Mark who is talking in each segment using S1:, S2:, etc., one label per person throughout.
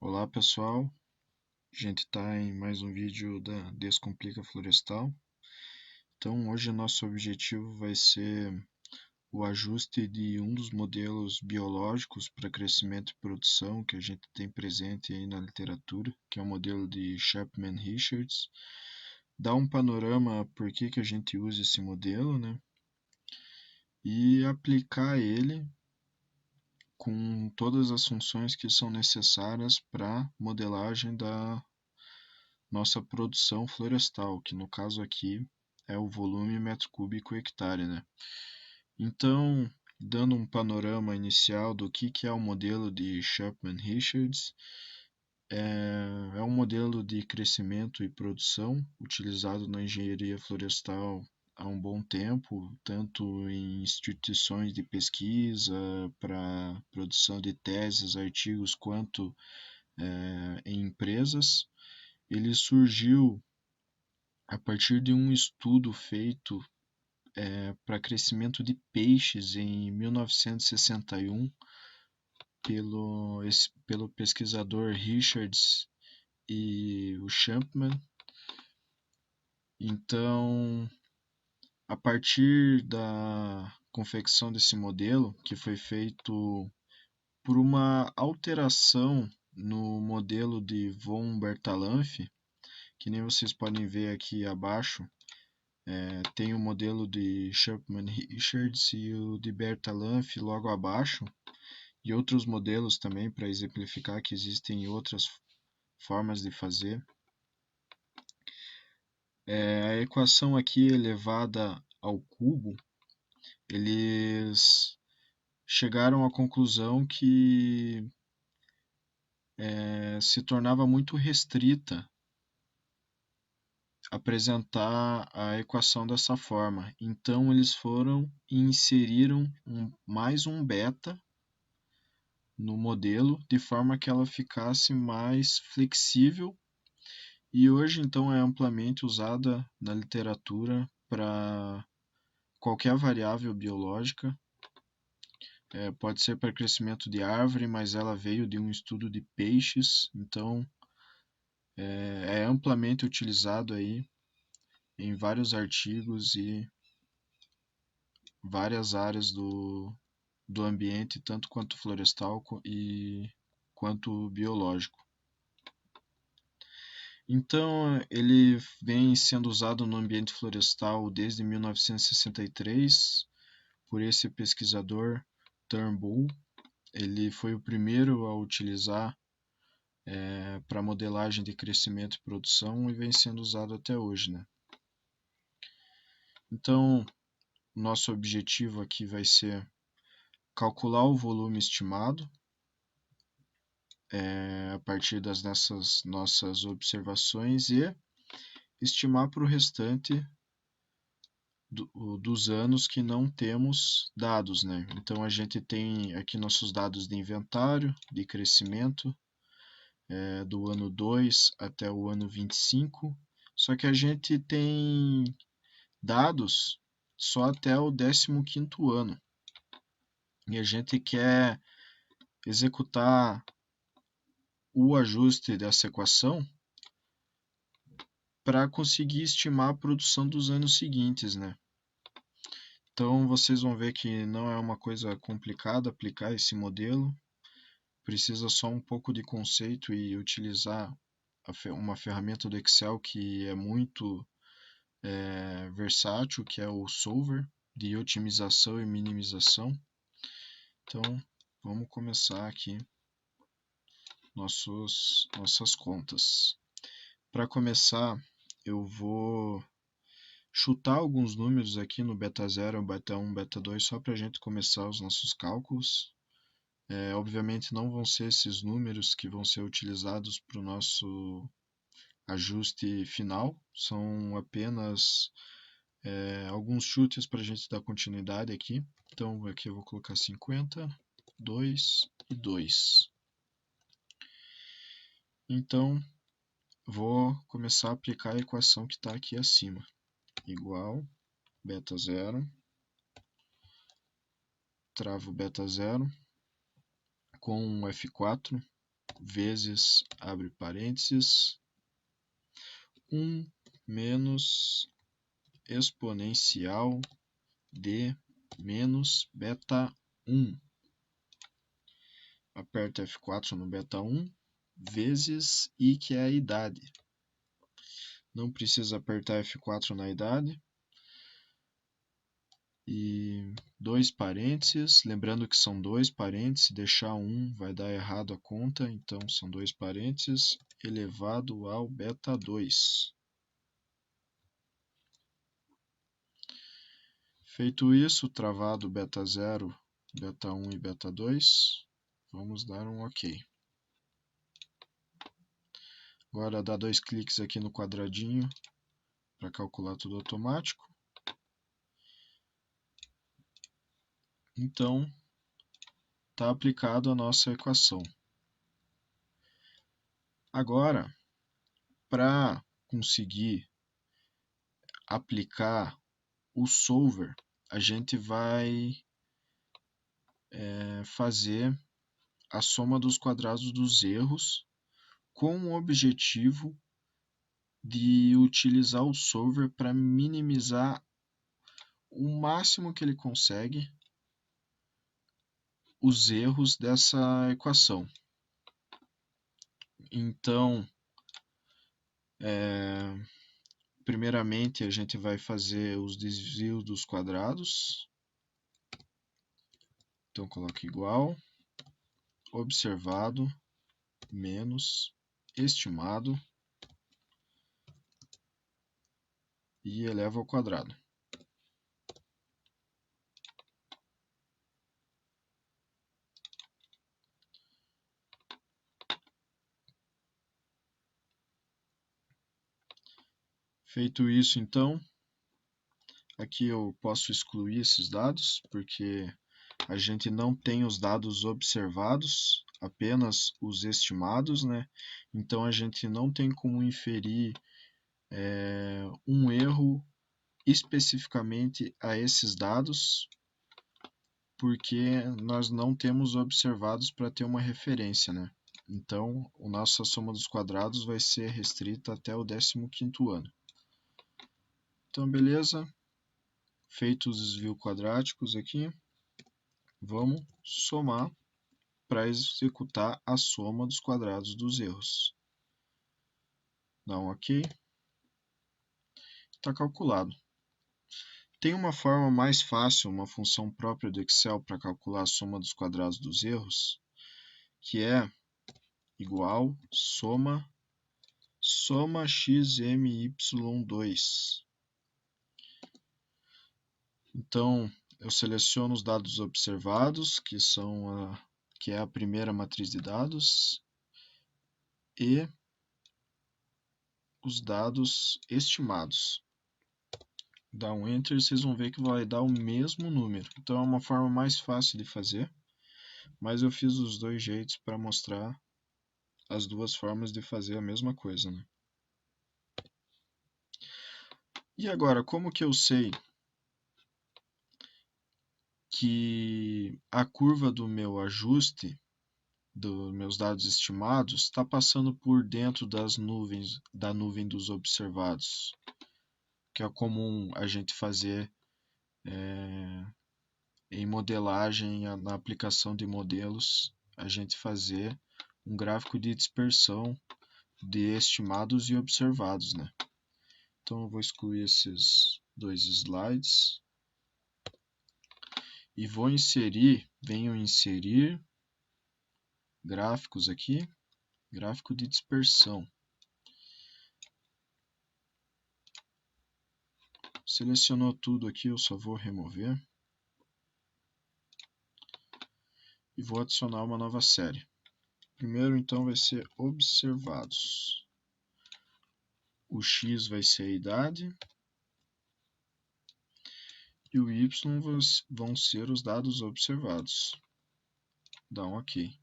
S1: Olá pessoal, a gente está em mais um vídeo da Descomplica Florestal. Então hoje nosso objetivo vai ser o ajuste de um dos modelos biológicos para crescimento e produção que a gente tem presente aí na literatura, que é o modelo de Chapman-Richards. Dar um panorama por que a gente usa esse modelo, né? E aplicar ele com todas as funções que são necessárias para modelagem da nossa produção florestal, que no caso aqui é o volume metro cúbico hectare, né? Então, dando um panorama inicial do que é o modelo de Chapman-Richards, é um modelo de crescimento e produção utilizado na engenharia florestal há um bom tempo, tanto em instituições de pesquisa, para produção de teses, artigos, quanto em empresas. Ele surgiu a partir de um estudo feito para crescimento de peixes em 1961 pelo pesquisador Richards e o Champman. Então, a partir da confecção desse modelo, que foi feito por uma alteração no modelo de von Bertalanffy, que nem vocês podem ver aqui abaixo, tem o modelo de Chapman-Richards e o de Bertalanffy logo abaixo, e outros modelos também para exemplificar que existem outras formas de fazer. A equação aqui elevada ao cubo, eles chegaram à conclusão que se tornava muito restrita apresentar a equação dessa forma. Então eles foram e inseriram mais um beta no modelo, de forma que ela ficasse mais flexível, e hoje então é amplamente usada na literatura para qualquer variável biológica. Pode ser para crescimento de árvore, mas ela veio de um estudo de peixes, então é amplamente utilizado aí em vários artigos e várias áreas do ambiente, tanto quanto florestal e quanto biológico. Então, ele vem sendo usado no ambiente florestal desde 1963 por esse pesquisador Turnbull. Ele foi o primeiro a utilizar para modelagem de crescimento e produção e vem sendo usado até hoje, né? Então, nosso objetivo aqui vai ser calcular o volume estimado a partir dessas nossas observações e estimar para o restante dos anos que não temos dados, né? Então a gente tem aqui nossos dados de inventário, de crescimento, do ano 2 até o ano 25, só que a gente tem dados só até o 15º ano. E a gente quer executar o ajuste dessa equação para conseguir estimar a produção dos anos seguintes, né? Então vocês vão ver que não é uma coisa complicada aplicar esse modelo, precisa só um pouco de conceito e utilizar uma ferramenta do Excel que é muito versátil, que é o Solver, de otimização e minimização. Então vamos começar aqui nossas contas. Para começar, eu vou chutar alguns números aqui no beta 0, beta 1, beta 2, só para a gente começar os nossos cálculos. Obviamente não vão ser esses números que vão ser utilizados para o nosso ajuste final, são apenas alguns chutes para a gente dar continuidade aqui. Então aqui eu vou colocar 50, 2 e 2. Então vou começar a aplicar a equação que está aqui acima. Igual beta 0, travo beta 0 com um F4 vezes, abre parênteses, 1 menos exponencial de menos beta 1. Aperta F4 no beta 1, vezes I, que é a idade. Não precisa apertar F4 na idade. E dois parênteses, lembrando que são dois parênteses, deixar um vai dar errado a conta, então são dois parênteses, elevado ao beta 2. Feito isso, travado beta 0, beta 1 e beta 2, vamos dar um OK. Agora dá dois cliques aqui no quadradinho para calcular tudo automático. Então, está aplicado a nossa equação. Agora, para conseguir aplicar o solver, a gente vai fazer a soma dos quadrados dos erros com o objetivo de utilizar o solver para minimizar o máximo que ele consegue os erros dessa equação. Então, primeiramente a gente vai fazer os desvios dos quadrados. Então, coloque igual, observado, menos, estimado, e eleva ao quadrado. Feito isso, então, aqui eu posso excluir esses dados, porque a gente não tem os dados observados, apenas os estimados, né? Então a gente não tem como inferir um erro especificamente a esses dados, porque nós não temos observados para ter uma referência, né? Então, a nossa soma dos quadrados vai ser restrita até o 15º ano. Então, beleza. Feitos os desvios quadráticos aqui, vamos somar para executar a soma dos quadrados dos erros. Dá um OK. Está calculado. Tem uma forma mais fácil, uma função própria do Excel para calcular a soma dos quadrados dos erros, que é igual soma xmy2. Então, eu seleciono os dados observados, que é a primeira matriz de dados, e os dados estimados. Dá um Enter e vocês vão ver que vai dar o mesmo número. Então é uma forma mais fácil de fazer, mas eu fiz os dois jeitos para mostrar as duas formas de fazer a mesma coisa, né? E agora, como que eu sei que a curva do meu ajuste, dos meus dados estimados, está passando por dentro das nuvens, da nuvem dos observados, que é comum a gente fazer em modelagem, na aplicação de modelos, a gente fazer um gráfico de dispersão de estimados e observados, né? Então eu vou excluir esses dois slides e vou venho inserir gráficos aqui, gráfico de dispersão. Selecionou tudo aqui, eu só vou remover e vou adicionar uma nova série. Primeiro, então, vai ser observados. O X vai ser a idade e o Y vão ser os dados observados. Dá um OK.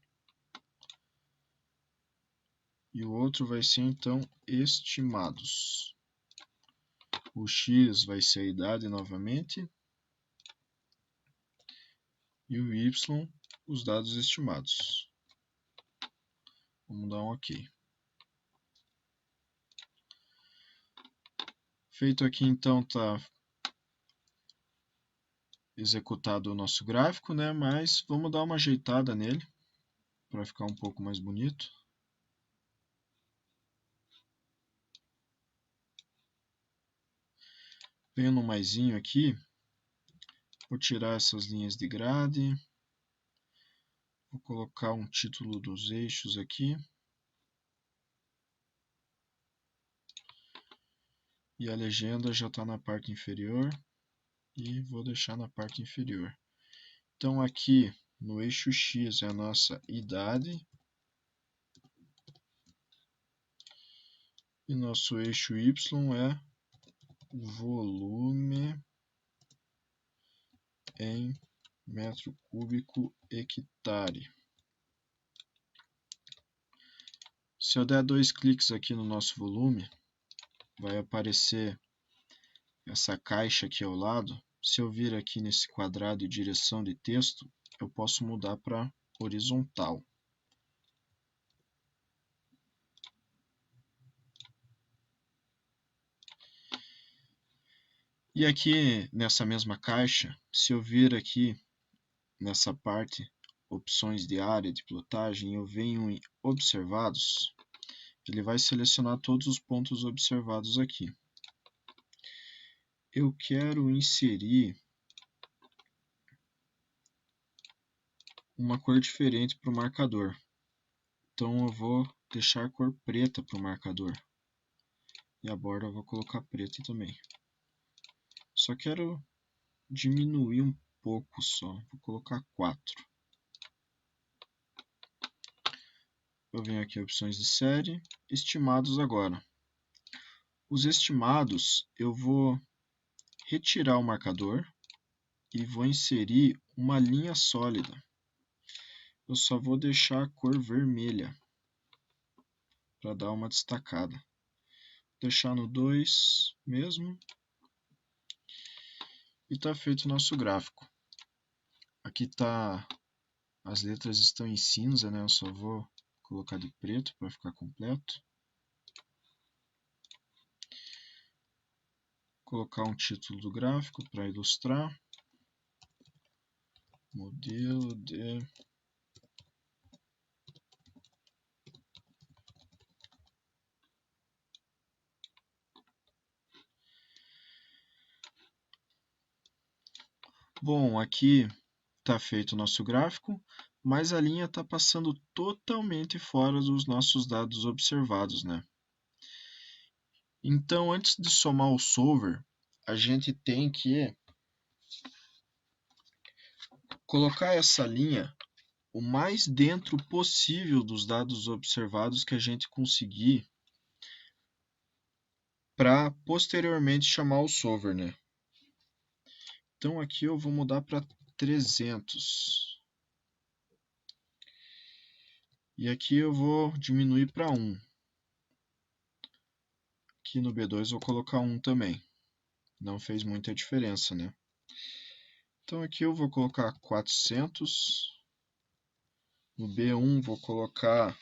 S1: E o outro vai ser, então, estimados. O X vai ser a idade novamente e o Y, os dados estimados. Vamos dar um OK. Feito aqui, então, está executado o nosso gráfico, né? Mas vamos dar uma ajeitada nele para ficar um pouco mais bonito. Venho no maisinho aqui, vou tirar essas linhas de grade, vou colocar um título dos eixos aqui. E a legenda já está na parte inferior e vou deixar na parte inferior. Então aqui no eixo X é a nossa idade e nosso eixo Y é volume em metro cúbico hectare. Se eu der 2 cliques aqui no nosso volume, vai aparecer essa caixa aqui ao lado. Se eu vir aqui nesse quadrado de direção de texto, eu posso mudar para horizontal. E aqui nessa mesma caixa, se eu vir aqui nessa parte, opções de área de plotagem, eu venho em observados, ele vai selecionar todos os pontos observados aqui. Eu quero inserir uma cor diferente para o marcador. Então eu vou deixar a cor preta para o marcador. E a borda eu vou colocar preta também. Só quero diminuir um pouco só. Vou colocar 4. Eu venho aqui em opções de série, estimados agora. Os estimados eu vou retirar o marcador e vou inserir uma linha sólida. Eu só vou deixar a cor vermelha para dar uma destacada. Vou deixar no 2 mesmo. E está feito o nosso gráfico. Aqui tá, as letras estão em cinza, né? Eu só vou colocar de preto para ficar completo. Colocar um título do gráfico para ilustrar. Modelo de Bom, aqui está feito o nosso gráfico, mas a linha está passando totalmente fora dos nossos dados observados, né? Então, antes de somar o solver, a gente tem que colocar essa linha o mais dentro possível dos dados observados que a gente conseguir para posteriormente chamar o solver, né? Então aqui eu vou mudar para 300. E aqui eu vou diminuir para 1. Aqui no B2 eu vou colocar 1 também. Não fez muita diferença, né? Então aqui eu vou colocar 400. No B1 vou colocar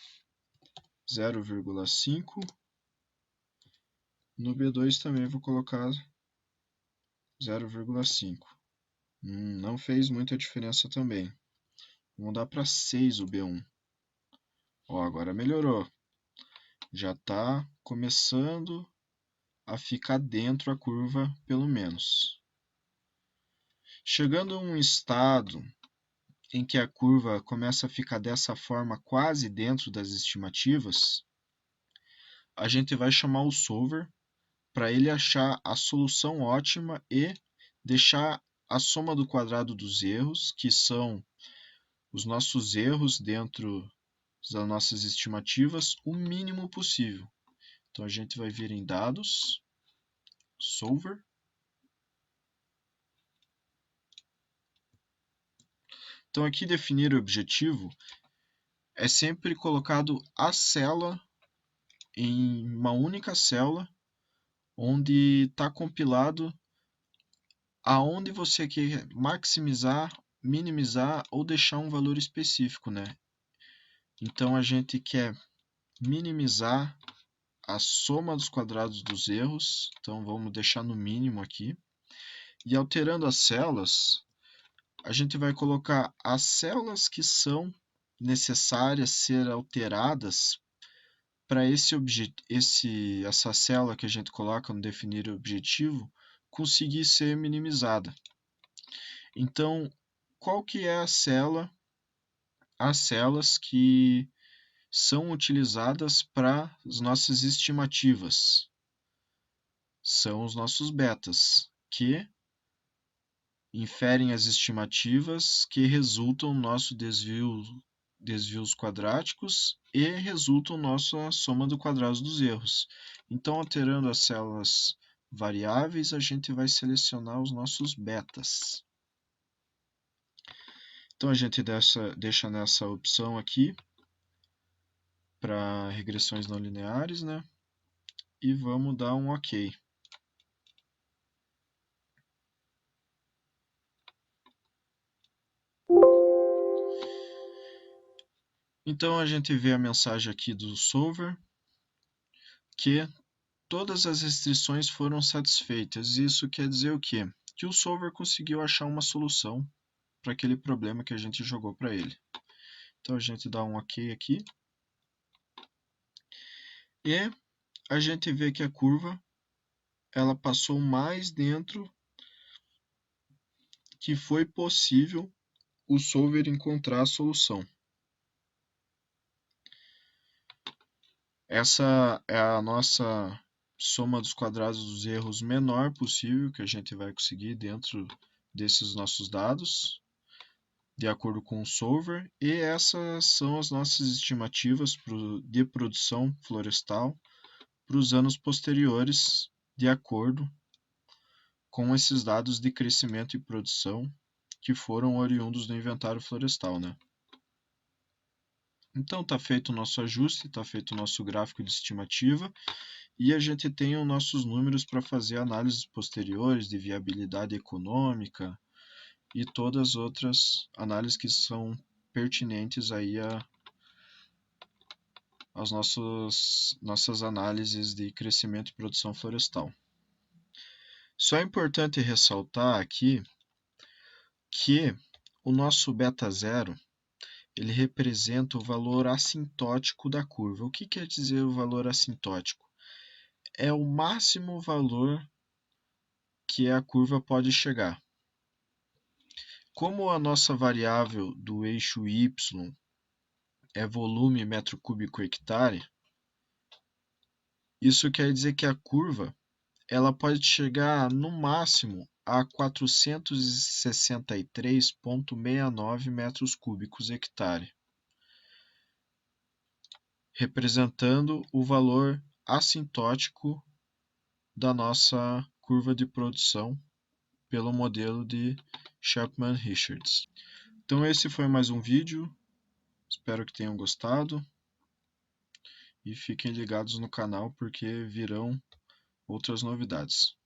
S1: 0,5. No B2 também vou colocar 0,5. Não fez muita diferença também. Vou mudar para 6 o B1. Ó, agora melhorou. Já está começando a ficar dentro a curva, pelo menos. Chegando a um estado em que a curva começa a ficar dessa forma quase dentro das estimativas, a gente vai chamar o solver para ele achar a solução ótima e deixar a soma do quadrado dos erros, que são os nossos erros dentro das nossas estimativas, o mínimo possível. Então a gente vai vir em dados, solver. Então aqui definir o objetivo é sempre colocado a célula em uma única célula, onde está compilado aonde você quer maximizar, minimizar ou deixar um valor específico, né? Então a gente quer minimizar a soma dos quadrados dos erros, então vamos deixar no mínimo aqui. E alterando as células, a gente vai colocar as células que são necessárias ser alteradas para essa célula que a gente coloca no definir o objetivo conseguir ser minimizada. Então, qual que é a célula? As células que são utilizadas para as nossas estimativas. São os nossos betas, que inferem as estimativas que resultam no nosso desvios quadráticos e resultam nossa soma do quadrado dos erros. Então, alterando as células variáveis, a gente vai selecionar os nossos betas. Então, a gente deixa nessa opção aqui para regressões não lineares, né? E vamos dar um OK. Então, a gente vê a mensagem aqui do solver que todas as restrições foram satisfeitas. Isso quer dizer o quê? Que o solver conseguiu achar uma solução para aquele problema que a gente jogou para ele. Então a gente dá um OK aqui. E a gente vê que a curva ela passou mais dentro que foi possível o solver encontrar a solução. Essa é a nossa soma dos quadrados dos erros menor possível que a gente vai conseguir dentro desses nossos dados, de acordo com o solver, e essas são as nossas estimativas de produção florestal para os anos posteriores, de acordo com esses dados de crescimento e produção que foram oriundos do inventário florestal, né? Então está feito o nosso ajuste, está feito o nosso gráfico de estimativa e a gente tem os nossos números para fazer análises posteriores de viabilidade econômica e todas as outras análises que são pertinentes aí às nossas análises de crescimento e produção florestal. Só é importante ressaltar aqui que o nosso beta zero ele representa o valor assintótico da curva. O que quer dizer o valor assintótico? É o máximo valor que a curva pode chegar. Como a nossa variável do eixo y é volume metro cúbico hectare, isso quer dizer que a curva ela pode chegar no máximo a 463,69 metros cúbicos hectare, representando o valor assintótico da nossa curva de produção pelo modelo de Chapman-Richards. Então esse foi mais um vídeo, espero que tenham gostado e fiquem ligados no canal porque virão outras novidades.